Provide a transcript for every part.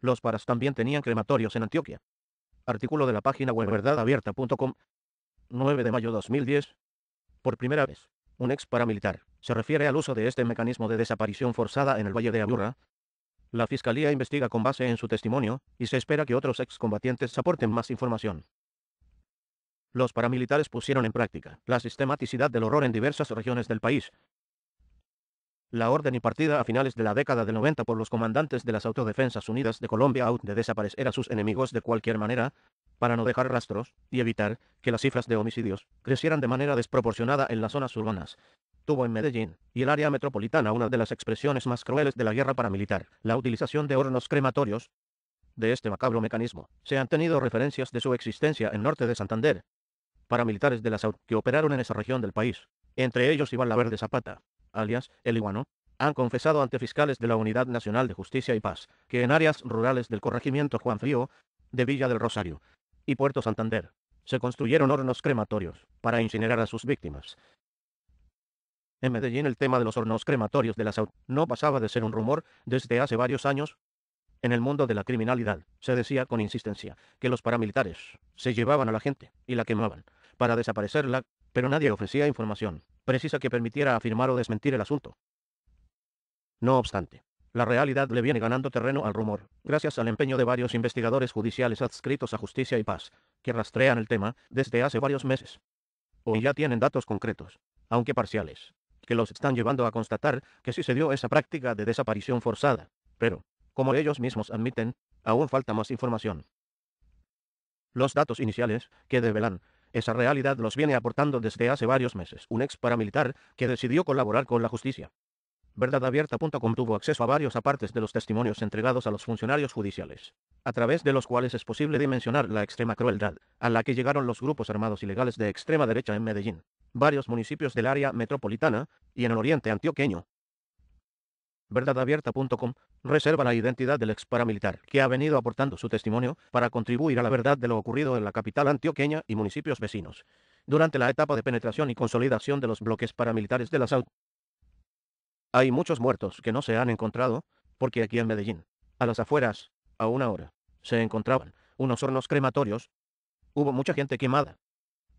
Los paras también tenían crematorios en Antioquia. Artículo de la página web verdadabierta.com, 9 de mayo 2010. Por primera vez, un ex paramilitar se refiere al uso de este mecanismo de desaparición forzada en el Valle de Aburrá. La fiscalía investiga con base en su testimonio, y se espera que otros excombatientes aporten más información. Los paramilitares pusieron en práctica la sistematicidad del horror en diversas regiones del país. La orden impartida a finales de la década del 90 por los comandantes de las Autodefensas Unidas de Colombia de desaparecer a sus enemigos de cualquier manera, para no dejar rastros, y evitar que las cifras de homicidios crecieran de manera desproporcionada en las zonas urbanas, tuvo en Medellín y el área metropolitana una de las expresiones más crueles de la guerra paramilitar, la utilización de hornos crematorios. De este macabro mecanismo, se han tenido referencias de su existencia en norte de Santander. Paramilitares de la SAUT que operaron en esa región del país, entre ellos Iván Laverde Zapata, alias El Iguano, han confesado ante fiscales de la Unidad Nacional de Justicia y Paz que en áreas rurales del corregimiento Juan Frío, de Villa del Rosario y Puerto Santander, se construyeron hornos crematorios para incinerar a sus víctimas. En Medellín el tema de los hornos crematorios de la SAUT no pasaba de ser un rumor desde hace varios años. En el mundo de la criminalidad, se decía con insistencia que los paramilitares se llevaban a la gente y la quemaban para desaparecerla, pero nadie ofrecía información precisa que permitiera afirmar o desmentir el asunto. No obstante, la realidad le viene ganando terreno al rumor, gracias al empeño de varios investigadores judiciales adscritos a Justicia y Paz, que rastrean el tema desde hace varios meses. Hoy ya tienen datos concretos, aunque parciales, que los están llevando a constatar que sí se dio esa práctica de desaparición forzada, pero, como ellos mismos admiten, aún falta más información. Los datos iniciales, que develan esa realidad, los viene aportando desde hace varios meses un ex paramilitar que decidió colaborar con la justicia. Verdadabierta.com tuvo acceso a varios apartes de los testimonios entregados a los funcionarios judiciales, a través de los cuales es posible dimensionar la extrema crueldad a la que llegaron los grupos armados ilegales de extrema derecha en Medellín, varios municipios del área metropolitana y en el oriente antioqueño. Verdadabierta.com reserva la identidad del ex paramilitar, que ha venido aportando su testimonio para contribuir a la verdad de lo ocurrido en la capital antioqueña y municipios vecinos, durante la etapa de penetración y consolidación de los bloques paramilitares de la SAUT. Hay muchos muertos que no se han encontrado, porque aquí en Medellín, a las afueras, a una hora, se encontraban unos hornos crematorios. Hubo mucha gente quemada.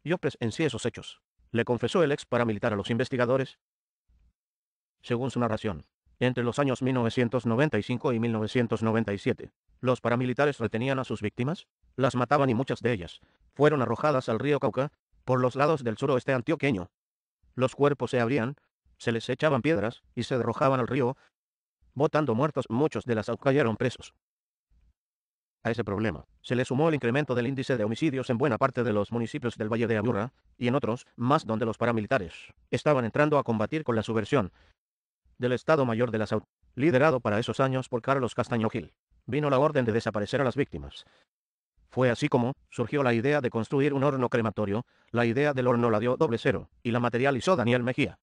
Yo presencié esos hechos, le confesó el ex paramilitar a los investigadores. Según su narración, entre los años 1995 y 1997, los paramilitares retenían a sus víctimas, las mataban y muchas de ellas fueron arrojadas al río Cauca, por los lados del suroeste antioqueño. Los cuerpos se abrían, se les echaban piedras y se arrojaban al río, botando muertos. Muchos de las cayeron presos. A ese problema se le sumó el incremento del índice de homicidios en buena parte de los municipios del Valle de Aburrá, y en otros más donde los paramilitares estaban entrando a combatir con la subversión del Estado Mayor de la SAUT, liderado para esos años por Carlos Castaño Gil. Vino la orden de desaparecer a las víctimas. Fue así como surgió la idea de construir un horno crematorio. La idea del horno la dio 00 y la materializó Daniel Mejía.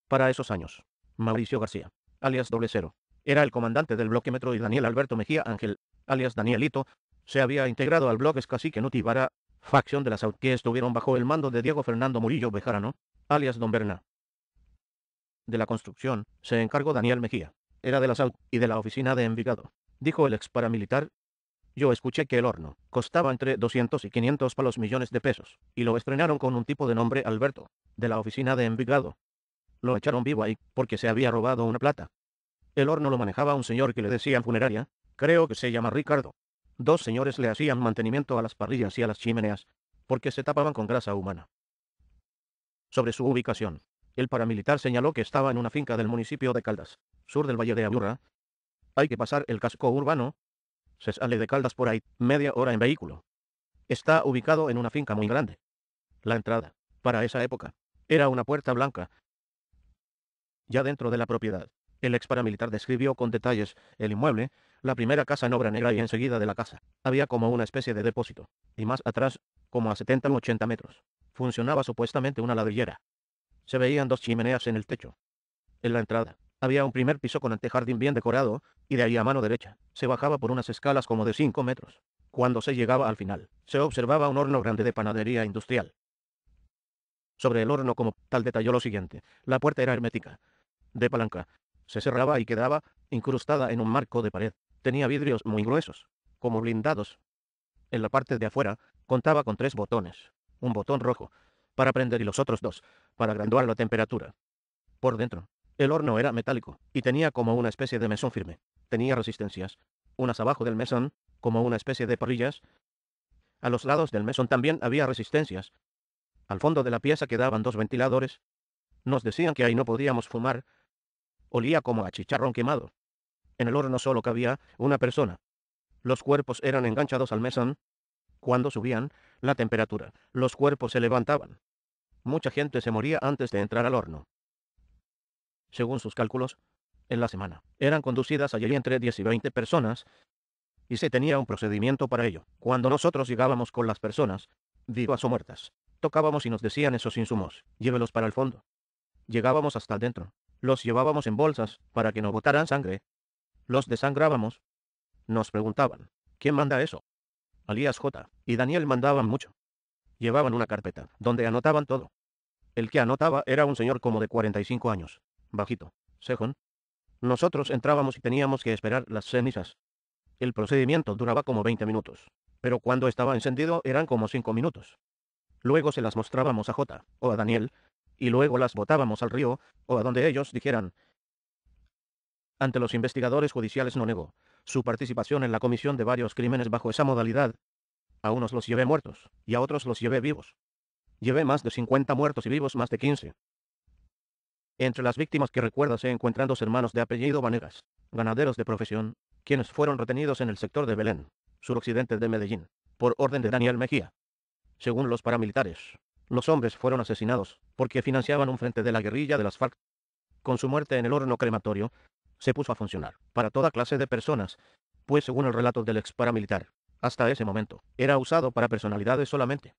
Para esos años, Mauricio García, alias 00, era el comandante del bloque Metro, y Daniel Alberto Mejía Ángel, alias Danielito, se había integrado al bloque Cacique Nutibara, facción de la SAUT, que estuvieron bajo el mando de Diego Fernando Murillo Bejarano, alias Don Berna. De la construcción se encargó Daniel Mejía. Era de la SAUT y de la oficina de Envigado, dijo el ex paramilitar. Yo escuché que el horno costaba entre 200 y 500 palos millones de pesos, y lo estrenaron con un tipo de nombre Alberto, de la oficina de Envigado. Lo echaron vivo ahí, porque se había robado una plata. El horno lo manejaba un señor que le decían funeraria, creo que se llama Ricardo. Dos señores le hacían mantenimiento a las parrillas y a las chimeneas, porque se tapaban con grasa humana. Sobre su ubicación, el paramilitar señaló que estaba en una finca del municipio de Caldas, sur del Valle de Aburrá. Hay que pasar el casco urbano. Se sale de Caldas por ahí, media hora en vehículo. Está ubicado en una finca muy grande. La entrada, para esa época, era una puerta blanca. Ya dentro de la propiedad, el ex paramilitar describió con detalles el inmueble, la primera casa en obra negra, y enseguida de la casa había como una especie de depósito, y más atrás, como a 70 u 80 metros, funcionaba supuestamente una ladrillera. Se veían dos chimeneas en el techo. En la entrada había un primer piso con antejardín bien decorado, y de ahí a mano derecha se bajaba por unas escalas como de 5 metros. Cuando se llegaba al final, se observaba un horno grande de panadería industrial. Sobre el horno como tal detalló lo siguiente: la puerta era hermética, de palanca, se cerraba y quedaba incrustada en un marco de pared. Tenía vidrios muy gruesos, como blindados. En la parte de afuera, contaba con 3 botones. Un botón rojo, para prender y los otros 2, para graduar la temperatura. Por dentro, el horno era metálico, y tenía como una especie de mesón firme. Tenía resistencias, unas abajo del mesón, como una especie de parrillas. A los lados del mesón también había resistencias. Al fondo de la pieza quedaban 2 ventiladores. Nos decían que ahí no podíamos fumar. Olía como a chicharrón quemado. En el horno solo cabía una persona. Los cuerpos eran enganchados al mesón. Cuando subían la temperatura, los cuerpos se levantaban. Mucha gente se moría antes de entrar al horno. Según sus cálculos, en la semana eran conducidas allí entre 10 y 20 personas, y se tenía un procedimiento para ello. Cuando nosotros llegábamos con las personas, vivas o muertas, tocábamos y nos decían esos insumos, llévelos para el fondo. Llegábamos hasta adentro, los llevábamos en bolsas para que no botaran sangre. Los desangrábamos. Nos preguntaban, ¿quién manda eso? Alías J. y Daniel mandaban mucho. Llevaban una carpeta, donde anotaban todo. El que anotaba era un señor como de 45 años, bajito, cejón. Nosotros entrábamos y teníamos que esperar las cenizas. El procedimiento duraba como 20 minutos, pero cuando estaba encendido eran como 5 minutos. Luego se las mostrábamos a J. o a Daniel, y luego las botábamos al río, o a donde ellos dijeran. Ante los investigadores judiciales no negó su participación en la comisión de varios crímenes bajo esa modalidad. A unos los llevé muertos, y a otros los llevé vivos. Llevé más de 50 muertos y vivos más de 15. Entre las víctimas que recuerda se encuentran 2 hermanos de apellido Vanegas, ganaderos de profesión, quienes fueron retenidos en el sector de Belén, suroccidente de Medellín, por orden de Daniel Mejía. Según los paramilitares, los hombres fueron asesinados porque financiaban un frente de la guerrilla de las FARC. Con su muerte en el horno crematorio, se puso a funcionar para toda clase de personas, pues según el relato del ex paramilitar, hasta ese momento, era usado para personalidades solamente.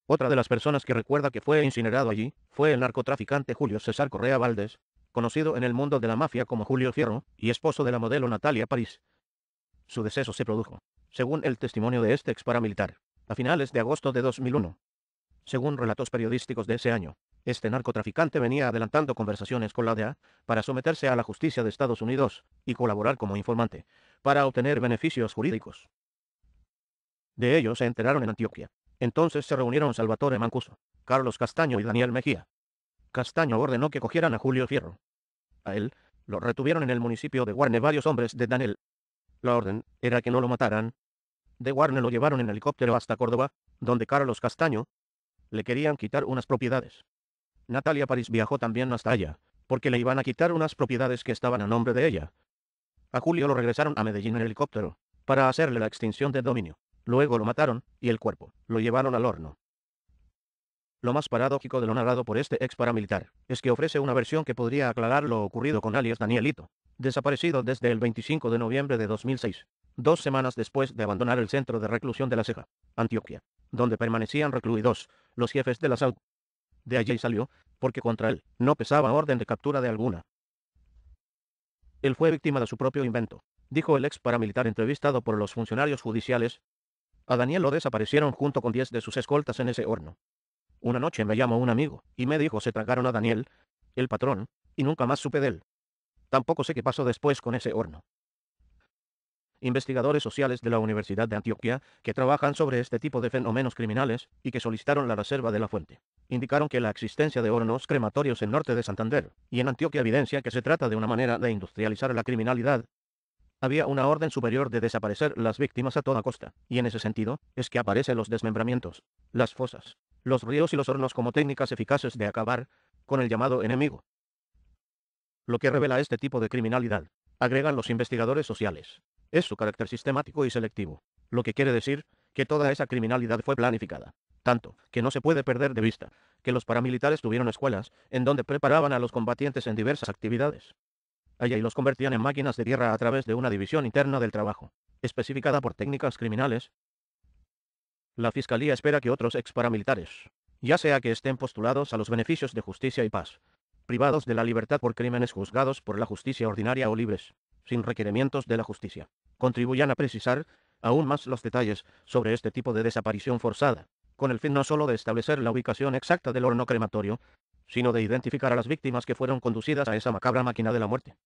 Otra de las personas que recuerda que fue incinerado allí, fue el narcotraficante Julio César Correa Valdés, conocido en el mundo de la mafia como Julio Fierro, y esposo de la modelo Natalia París. Su deceso se produjo, según el testimonio de este ex paramilitar, a finales de agosto de 2001. Según relatos periodísticos de ese año, este narcotraficante venía adelantando conversaciones con la DEA para someterse a la justicia de Estados Unidos y colaborar como informante, para obtener beneficios jurídicos. De ello se enteraron en Antioquia. Entonces se reunieron Salvatore Mancuso, Carlos Castaño y Daniel Mejía. Castaño ordenó que cogieran a Julio Fierro. A él, lo retuvieron en el municipio de Guarne varios hombres de Daniel. La orden era que no lo mataran. De Guarne lo llevaron en helicóptero hasta Córdoba, donde Carlos Castaño le querían quitar unas propiedades. Natalia París viajó también hasta allá, porque le iban a quitar unas propiedades que estaban a nombre de ella. A Julio lo regresaron a Medellín en helicóptero, para hacerle la extinción de dominio. Luego lo mataron, y el cuerpo lo llevaron al horno. Lo más paradójico de lo narrado por este ex paramilitar, es que ofrece una versión que podría aclarar lo ocurrido con alias Danielito, desaparecido desde el 25 de noviembre de 2006, 2 semanas después de abandonar el centro de reclusión de La Ceja, Antioquia, donde permanecían recluidos los jefes de la SAUD. De allí salió, porque contra él no pesaba orden de captura de alguna. Él fue víctima de su propio invento, dijo el ex paramilitar entrevistado por los funcionarios judiciales. A Daniel lo desaparecieron junto con 10 de sus escoltas en ese horno. Una noche me llamó un amigo, y me dijo se tragaron a Daniel, el patrón, y nunca más supe de él. Tampoco sé qué pasó después con ese horno. Investigadores sociales de la Universidad de Antioquia, que trabajan sobre este tipo de fenómenos criminales, y que solicitaron la reserva de la fuente, indicaron que la existencia de hornos crematorios en norte de Santander, y en Antioquia evidencia que se trata de una manera de industrializar la criminalidad. Había una orden superior de desaparecer las víctimas a toda costa, y en ese sentido, es que aparecen los desmembramientos, las fosas, los ríos y los hornos como técnicas eficaces de acabar con el llamado enemigo. Lo que revela este tipo de criminalidad, agregan los investigadores sociales, es su carácter sistemático y selectivo, lo que quiere decir que toda esa criminalidad fue planificada, tanto que no se puede perder de vista que los paramilitares tuvieron escuelas en donde preparaban a los combatientes en diversas actividades. Allá y los convertían en máquinas de guerra a través de una división interna del trabajo, especificada por técnicas criminales. La Fiscalía espera que otros ex paramilitares, ya sea que estén postulados a los beneficios de justicia y paz, privados de la libertad por crímenes juzgados por la justicia ordinaria o libres, sin requerimientos de la justicia, contribuyan a precisar aún más los detalles sobre este tipo de desaparición forzada, con el fin no solo de establecer la ubicación exacta del horno crematorio, sino de identificar a las víctimas que fueron conducidas a esa macabra máquina de la muerte.